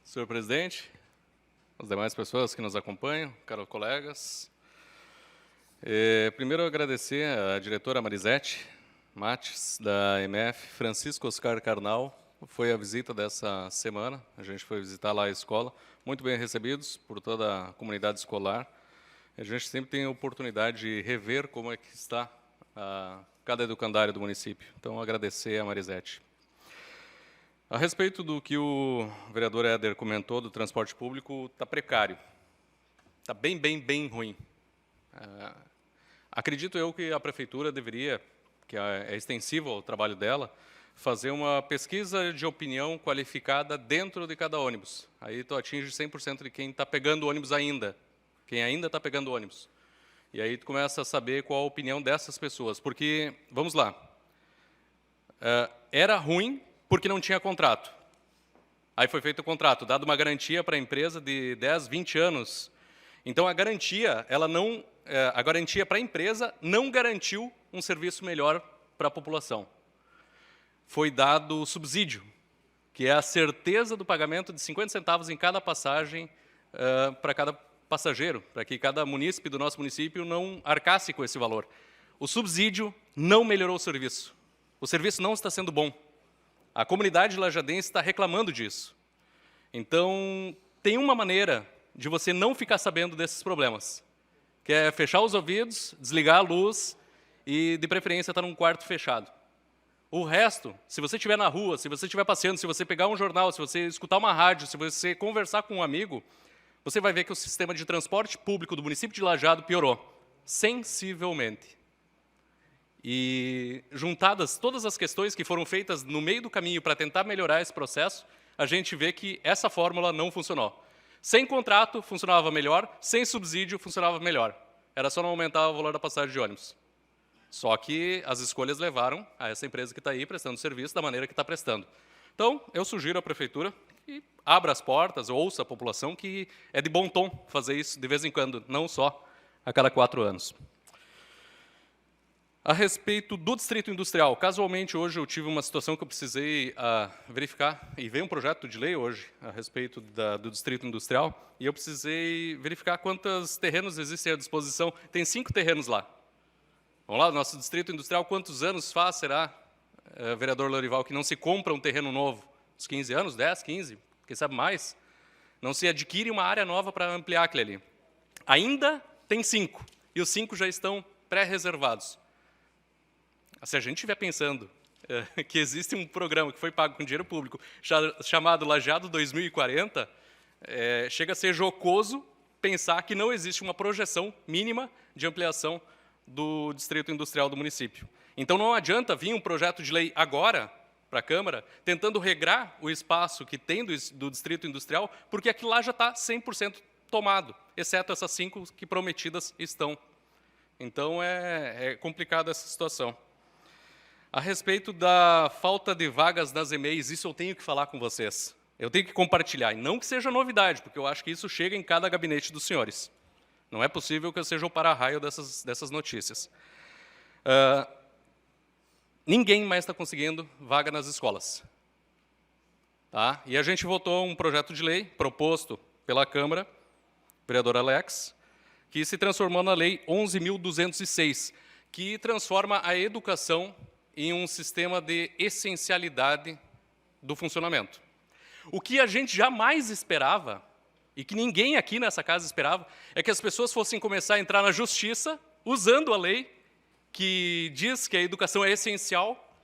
Senhor presidente, as demais pessoas que nos acompanham, caros colegas. Primeiro, agradecer à diretora Marisete Mates, da MF, Francisco Oscar Carnal. Foi a visita dessa semana, a gente foi visitar lá a escola, muito bem recebidos por toda a comunidade escolar. A gente sempre tem a oportunidade de rever como é que está cada educandário do município. Então, agradecer a Marisete. A respeito do que o vereador Éder comentou do transporte público, está precário. Está bem ruim. Acredito eu que a prefeitura deveria, que é extensivo ao trabalho dela, fazer uma pesquisa de opinião qualificada dentro de cada ônibus. Aí tu atinge 100% de quem está pegando o ônibus ainda, quem ainda está pegando o ônibus. E aí tu começa a saber qual a opinião dessas pessoas. Porque, vamos lá, era ruim porque não tinha contrato. Aí foi feito o contrato, dado uma garantia para a empresa de 10, 20 anos. Então, a garantia para a empresa não garantiu um serviço melhor para a população. Foi dado subsídio, que é a certeza do pagamento de 50 centavos em cada passagem para cada passageiro, para que cada munícipe do nosso município não arcasse com esse valor. O subsídio não melhorou o serviço. O serviço não está sendo bom. A comunidade lajadense está reclamando disso. Então, tem uma maneira de você não ficar sabendo desses problemas, que é fechar os ouvidos, desligar a luz e, de preferência, estar num quarto fechado. O resto, se você estiver na rua, se você estiver passeando, se você pegar um jornal, se você escutar uma rádio, se você conversar com um amigo, você vai ver que o sistema de transporte público do município de Lajeado piorou sensivelmente. E, juntadas todas as questões que foram feitas no meio do caminho para tentar melhorar esse processo, a gente vê que essa fórmula não funcionou. Sem contrato, funcionava melhor, sem subsídio, funcionava melhor. Era só não aumentar o valor da passagem de ônibus. Só que as escolhas levaram a essa empresa que está aí prestando serviço da maneira que está prestando. Então, eu sugiro à prefeitura que abra as portas, ouça a população, que é de bom tom fazer isso de vez em quando, não só a cada 4 anos. A respeito do Distrito Industrial, casualmente hoje eu tive uma situação que eu precisei verificar, e veio um projeto de lei hoje a respeito do Distrito Industrial, e eu precisei verificar quantos terrenos existem à disposição. Tem 5 terrenos lá. Vamos lá, nosso Distrito Industrial, quantos anos faz, será, vereador Lorival, que não se compra um terreno novo? Uns 15 anos, 10, 15, quem sabe mais? Não se adquire uma área nova para ampliar aquele ali. Ainda tem 5, e os 5 já estão pré-reservados. Se a gente estiver pensando que existe um programa que foi pago com dinheiro público chamado Lajeado 2040, chega a ser jocoso pensar que não existe uma projeção mínima de ampliação do Distrito Industrial do município. Então, não adianta vir um projeto de lei agora para a Câmara, tentando regrar o espaço que tem do Distrito Industrial, porque aquilo lá já está 100% tomado, exceto essas 5 que prometidas estão. Então, é complicada essa situação. A respeito da falta de vagas nas EMEIs, isso eu tenho que falar com vocês. Eu tenho que compartilhar, e não que seja novidade, porque eu acho que isso chega em cada gabinete dos senhores. Não é possível que eu seja o para-raio dessas notícias. Ninguém mais está conseguindo vaga nas escolas. Tá? E a gente votou um projeto de lei proposto pela Câmara, vereador Alex, que se transformou na Lei 11.206, que transforma a educação em um sistema de essencialidade do funcionamento. O que a gente jamais esperava, e que ninguém aqui nessa casa esperava, é que as pessoas fossem começar a entrar na justiça, usando a lei que diz que a educação é essencial,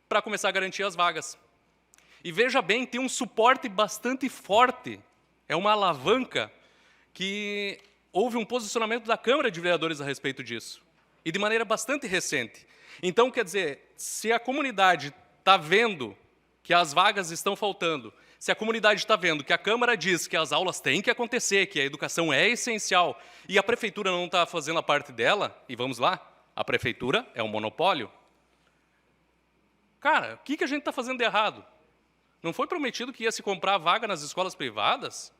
para começar a garantir as vagas. E veja bem, tem um suporte bastante forte, é uma alavanca, que houve um posicionamento da Câmara de Vereadores a respeito disso, e de maneira bastante recente. Então, quer dizer, se a comunidade está vendo que as vagas estão faltando, se a comunidade está vendo que a Câmara diz que as aulas têm que acontecer, que a educação é essencial, e a Prefeitura não está fazendo a parte dela, e vamos lá, a Prefeitura é um monopólio. Cara, o que a gente está fazendo de errado? Não foi prometido que ia se comprar vaga nas escolas privadas?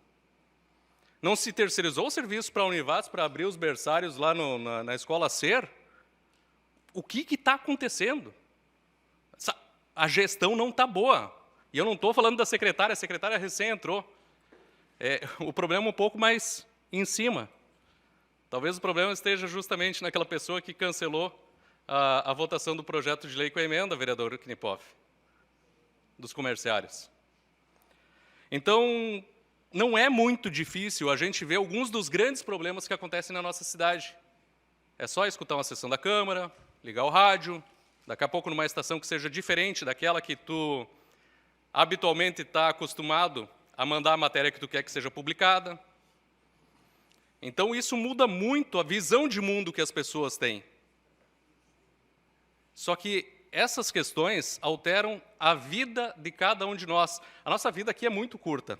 Não se terceirizou o serviço para a Univates para abrir os berçários lá na Escola Ser? O que está acontecendo? A gestão não está boa. E eu não estou falando da secretária, a secretária recém entrou. O problema é um pouco mais em cima. Talvez o problema esteja justamente naquela pessoa que cancelou a votação do projeto de lei com a emenda, vereador Knipoff, dos comerciários. Então, não é muito difícil a gente ver alguns dos grandes problemas que acontecem na nossa cidade. É só escutar uma sessão da Câmara, ligar o rádio, daqui a pouco numa estação que seja diferente daquela que tu habitualmente está acostumado a mandar a matéria que tu quer que seja publicada. Então, isso muda muito a visão de mundo que as pessoas têm. Só que essas questões alteram a vida de cada um de nós. A nossa vida aqui é muito curta.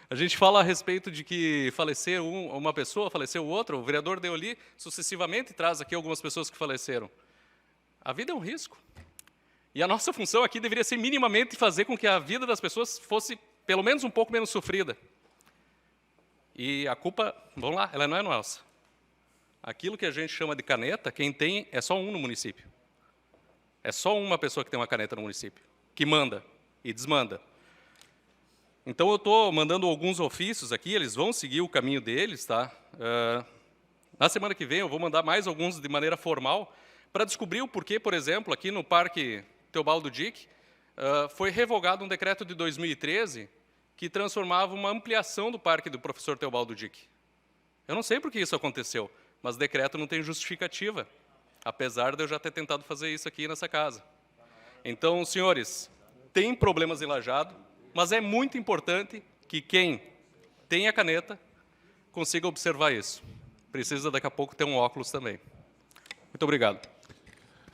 A gente fala a respeito de que faleceu uma pessoa, faleceu outra, o vereador Deoli sucessivamente traz aqui algumas pessoas que faleceram. A vida é um risco. E a nossa função aqui deveria ser minimamente fazer com que a vida das pessoas fosse pelo menos um pouco menos sofrida. E a culpa, vamos lá, ela não é nossa. Aquilo que a gente chama de caneta, quem tem é só um no município. É só uma pessoa que tem uma caneta no município, que manda e desmanda. Então, eu estou mandando alguns ofícios aqui, eles vão seguir o caminho deles, tá? Na semana que vem, eu vou mandar mais alguns de maneira formal, para descobrir o porquê, por exemplo, aqui no Parque Teobaldo Dick, foi revogado um decreto de 2013 que transformava uma ampliação do parque do professor Teobaldo Dick. Eu não sei por que isso aconteceu, mas o decreto não tem justificativa, apesar de eu já ter tentado fazer isso aqui nessa casa. Então, senhores, tem problemas em Lajeado, mas é muito importante que quem tem a caneta consiga observar isso. Precisa, daqui a pouco, ter um óculos também. Muito obrigado.